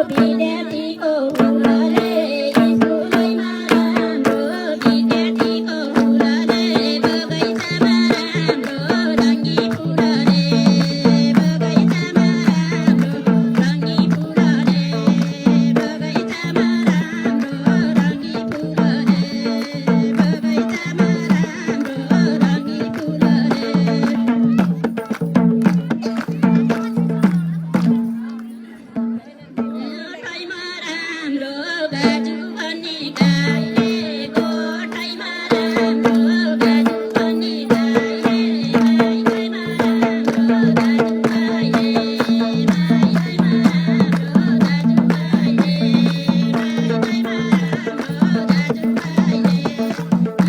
विद्यार्थीको हुलले स्कुलैमा राम्रो विद्यार्थीको हुलले बगैँचामा राम्रो रङ्गी फुलले बगैँचामा राम्रो रङ्गी फुलले बगैँचामा राम्रो रङ्गी फुलले बगैँचामा राम्रो रङ्गी फुलले गोठैमा राम्रो गाजु भन्ने गाईले गोठैमा राम्रो गाजु भन्ने गाईले माइतैमा राम्रो गाजु गाईले माइतैमा राम्रो गाजु गाईले माइतैमा राम्रो गाजु गाईले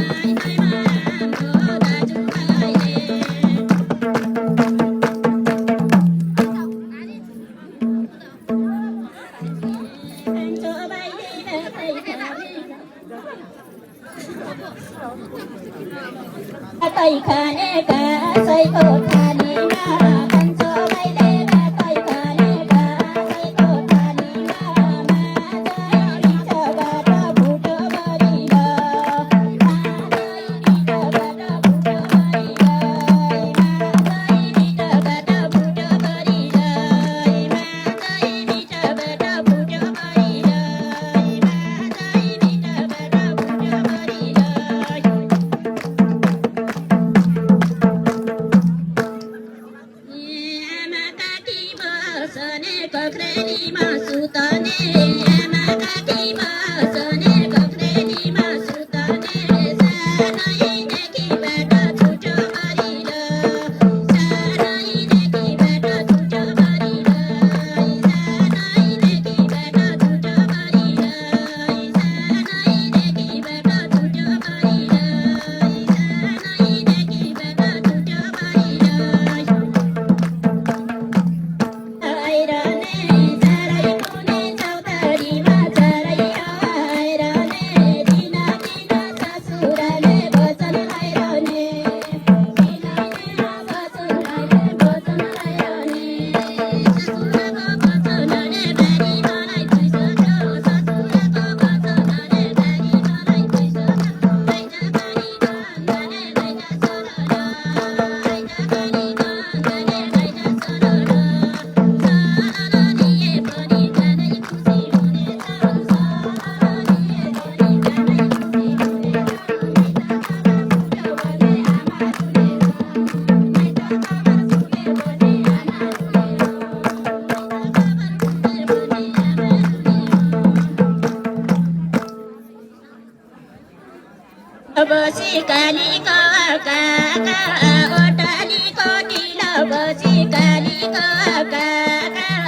माइतैमा राम्रो गाजु गाईले कान्छो बाइले भातै खाने कसैको थालीमा कान्छो बाइले भातै खाने कसैको थालीमा मादै बिचबाट भुटो गरिर मादै बिचबाट भुटो गरिर मादै बिचबाट भुटो गरिर मादै बिचबाट भुटो गरिर मादै बिचबाट भुटो गरिर आमा काकी बसने कक्रेलीमा सुतने आमा काकी बसने कक्रेलीमा सुतने सानैदेखिबाट छुटो गरिर सानैदेखिबाट छुटो गरिर सानैदेखिबाट छुटो गरिर सानैदेखिबाट छुटो गरिर सानैदेखिबाट छुटो गरिर आइरने सारै कुने चौतारीमा चरै आइरने दिन दिन ससुराले वचन आइरने दिन दिन ससुराले वचन आइरने ससुराको वचनले बारी मलाई छोइसक्यो ससुराको वचनले बारी मलाई छोइसक्यो आइज पनि गङ्गाले गइज सरर आइज पनि गङ्गाले गइज सरर सररनिए पनि जानै खुसी हुनेछ सररनिए पनि जानै खुसी हुनेछ माइत बाबा फुट्यो भने आमा रुनेछ माइत बाबा फुट्यो भने आमा रुनेछ माइत बाबा फुट्यो भने आमा रुनेछ बसी कालीको काका ओटालीको ढिलो बसी कालीको काका